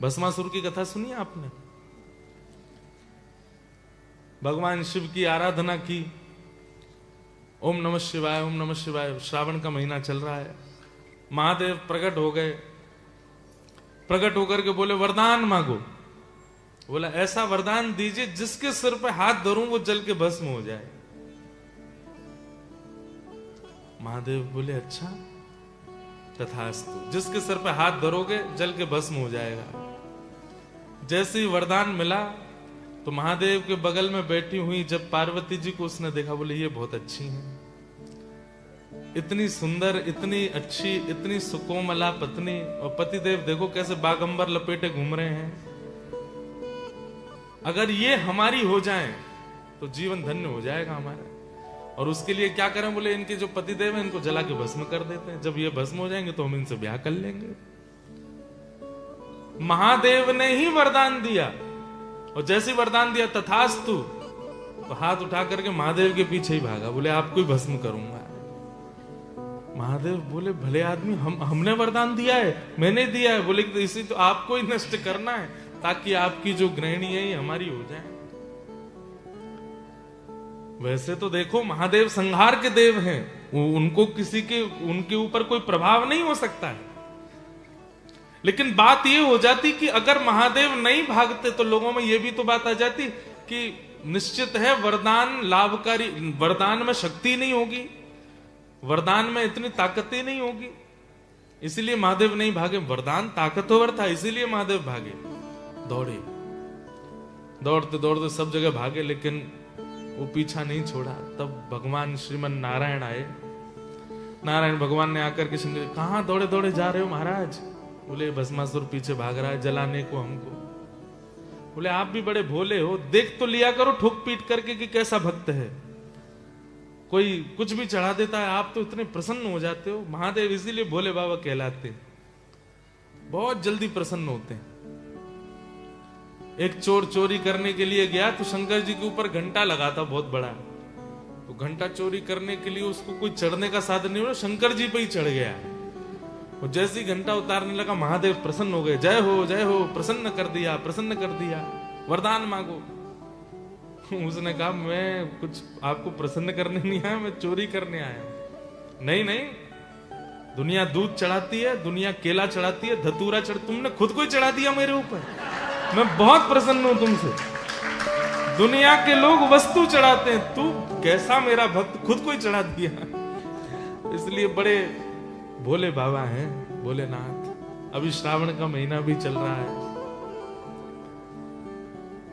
भस्मासुर की कथा सुनी आपने? भगवान शिव की आराधना की, ओम नमः शिवाय ओम नमः शिवाय। श्रावण का महीना चल रहा है, महादेव प्रकट हो गए। प्रकट होकर के बोले वरदान मांगो। बोला ऐसा वरदान दीजिए जिसके सिर पे हाथ धरूं वो जल के भस्म हो जाए। महादेव बोले अच्छा तथास्तु, जिसके सिर पे हाथ धरोगे जल के भस्म हो जाएगा। जैसे ही वरदान मिला तो महादेव के बगल में बैठी हुई जब पार्वती जी को उसने देखा, बोले ये बहुत अच्छी हैं, इतनी सुंदर, इतनी अच्छी, इतनी सुकोमला पत्नी, और पतिदेव देखो कैसे बागंबर लपेटे घूम रहे हैं। अगर ये हमारी हो जाएं तो जीवन धन्य हो जाएगा हमारा। और उसके लिए क्या करें? बोले इनके जो पतिदेव हैं इनको जला के भस्म कर देते हैं, जब ये भस्म हो जाएंगे तो हम इनसे ब्याह कर लेंगे। महादेव ने ही वरदान दिया, और जैसे ही वरदान दिया तथास्तु, तो हाथ उठा करके महादेव के पीछे ही भागा, बोले आपको ही भस्म करूंगा। महादेव बोले भले आदमी, हमने वरदान दिया है, मैंने दिया है। बोले इसी तो आपको ही नष्ट करना है ताकि आपकी जो गृहिणी है ये हमारी हो जाए। वैसे तो देखो महादेव संहार के देव हैं, उनको किसी के उनके ऊपर कोई प्रभाव नहीं हो सकता है। लेकिन बात ये हो जाती कि अगर महादेव नहीं भागते तो लोगों में ये भी तो बात आ जाती कि निश्चित है वरदान लाभकारी, वरदान में शक्ति नहीं होगी, वरदान में इतनी ताकत ही नहीं होगी, इसीलिए महादेव नहीं भागे। वरदान ताकतवर था इसीलिए महादेव भागे, दौड़े, दौड़ते दौड़ते सब जगह भागे, लेकिन वो पीछा नहीं छोड़ा। तब भगवान श्रीमन नारायण आए। नारायण भगवान ने आकर के शंकर, कहां दौड़े दौड़े जा रहे हो महाराज? बोले भस्मासुर पीछे भाग रहा है जलाने को हमको। बोले आप भी बड़े भोले हो, देख तो लिया करो ठोक पीट करके कि कैसा भक्त है, कोई कुछ भी चढ़ा देता है, आप तो इतने प्रसन्न हो जाते हो। महादेव इसीलिए भोले बाबा कहलाते, बहुत जल्दी प्रसन्न होते हैं। एक चोर चोरी करने के लिए गया तो शंकर जी के ऊपर घंटा लगा था बहुत बड़ा, तो घंटा चोरी करने के लिए उसको कोई चढ़ने का साधन नहीं हुआ, शंकर जी पे ही चढ़ गया। और जैसे ही घंटा उतारने लगा महादेव प्रसन्न हो गए, जय हो प्रसन्न कर दिया, प्रसन्न कर दिया, वरदान मांगो। उसने कहा मैं कुछ आपको प्रसन्न करने नहीं आया, मैं चोरी करने आया। नहीं नहीं, दुनिया दूध चढ़ाती है, दुनिया केला चढ़ाती है, धतूरा तुमने खुद को ही चढ़ा दिया मेरे ऊपर, मैं बहुत प्रसन्न हूं तुमसे। दुनिया के लोग वस्तु चढ़ाते हैं, तू कैसा मेरा भक्त खुद को ही चढ़ा दिया। इसलिए बड़े भोले बाबा हैं भोलेनाथ। अभी श्रावण का महीना भी चल रहा है,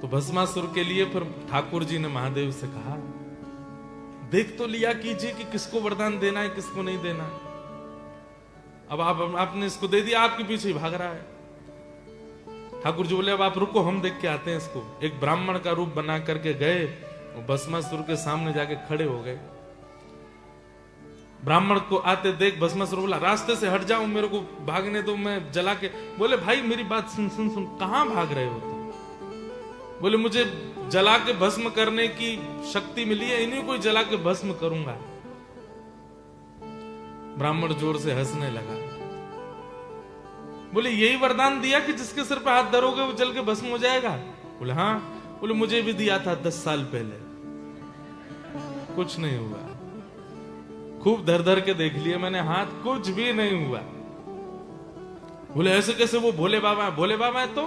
तो भस्मासुर के लिए फिर ठाकुर जी ने महादेव से कहा देख तो लिया कीजिए कि किसको वरदान देना है किसको नहीं देना है। अब आपने इसको दे दिया, आपके पीछे ही भाग रहा है। ठाकुर जी बोले अब आप रुको, हम देख के आते हैं इसको। एक ब्राह्मण का रूप बना करके गए, भस्मासुर के सामने जाके खड़े हो गए। ब्राह्मण को आते देख भस्मासुर बोला रास्ते से हट जाओ, मेरे को भागने दो, मैं जला के। बोले भाई मेरी बात सुन सुन सुन, कहां भाग रहे हो तुम? बोले मुझे जला के भस्म करने की शक्ति मिली है, इन्हीं को जला के भस्म करूंगा। ब्राह्मण जोर से हंसने लगा। बोले यही वरदान दिया कि जिसके सिर पे हाथ धरोगे वो जल के भस्म हो जाएगा? बोले हाँ। बोले मुझे भी दिया था 10 साल पहले, कुछ नहीं हुआ। खूब धर धर के देख लिए मैंने हाथ, कुछ भी नहीं हुआ। बोले ऐसे कैसे? वो भोले बाबा है। भोले बाबा है तो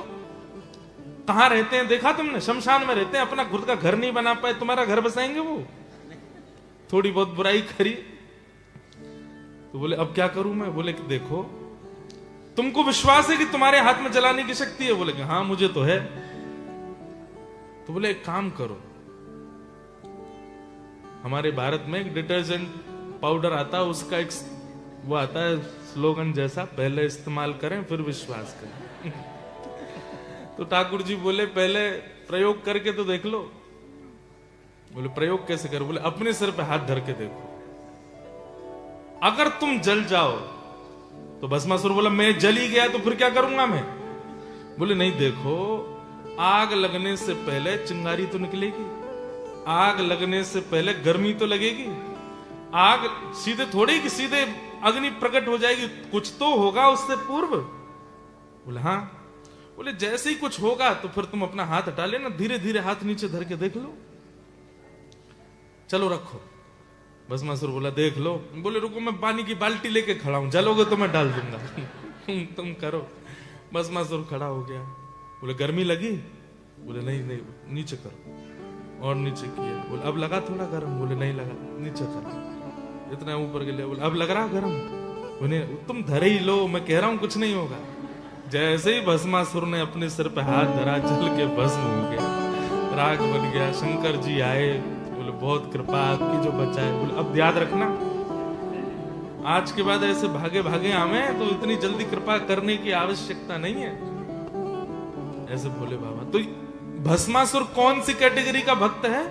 कहां रहते हैं देखा तुमने? शमशान में रहते हैं, अपना खुद का घर नहीं बना पाए, तुम्हारा घर बसाएंगे वो? थोड़ी बहुत बुराई करी तो बोले अब क्या करूं मैं? बोले कि देखो तुमको विश्वास है कि तुम्हारे हाथ में जलाने की शक्ति है? बोले कि हाँ मुझे तो है। तो बोले एक काम करो, हमारे भारत में एक डिटर्जेंट पाउडर आता है, उसका एक वो आता है स्लोगन जैसा, पहले इस्तेमाल करें फिर विश्वास करें। तो ठाकुर जी बोले पहले प्रयोग करके तो देख लो। बोले प्रयोग कैसे करो? बोले अपने सिर पे हाथ धर के देखो, अगर तुम जल जाओ तो भस्मासुर बोला मैं जल ही गया तो फिर क्या करूंगा मैं? बोले नहीं देखो, आग लगने से पहले चिंगारी तो निकलेगी, आग लगने से पहले गर्मी तो लगेगी, आग सीधे थोड़ी कि सीधे अग्नि प्रकट हो जाएगी, कुछ तो होगा उससे पूर्व। बोले हाँ। बोले जैसे ही कुछ होगा तो फिर तुम अपना हाथ हटा लेना, धीरे धीरे हाथ नीचे धर के देख लो, चलो रखो। भस्मासुर बोला देख लो। बोले रुको मैं पानी की बाल्टी लेके खड़ा हूं, जलोगे तो मैं डाल दूंगा तुम करो। भस्मासुर खड़ा हो गया। बोले गर्मी लगी? बोले नहीं नहीं, नीचे करो। और नीचे किया। बोले अब लगा थोड़ा गर्म? बोले नहीं लगा। नीचे करो। इतना ऊपर के लिए। बोले अब लग रहा गर्म? बोले तुम धरे ही लो, मैं कह रहा हूं कुछ नहीं होगा। जैसे ही भस्मासुर ने अपने सिर पे हाथ धरा, जल के भस्म हो गया, राख बन गया। शंकर जी आए, बोले बहुत कृपा आपकी जो बचाए। बोले अब याद रखना, आज के बाद ऐसे भागे भागे आवे तो इतनी जल्दी कृपा करने की आवश्यकता नहीं है। ऐसे बोले बाबा। तो भस्मासुर कौन सी कैटेगरी का भक्त है?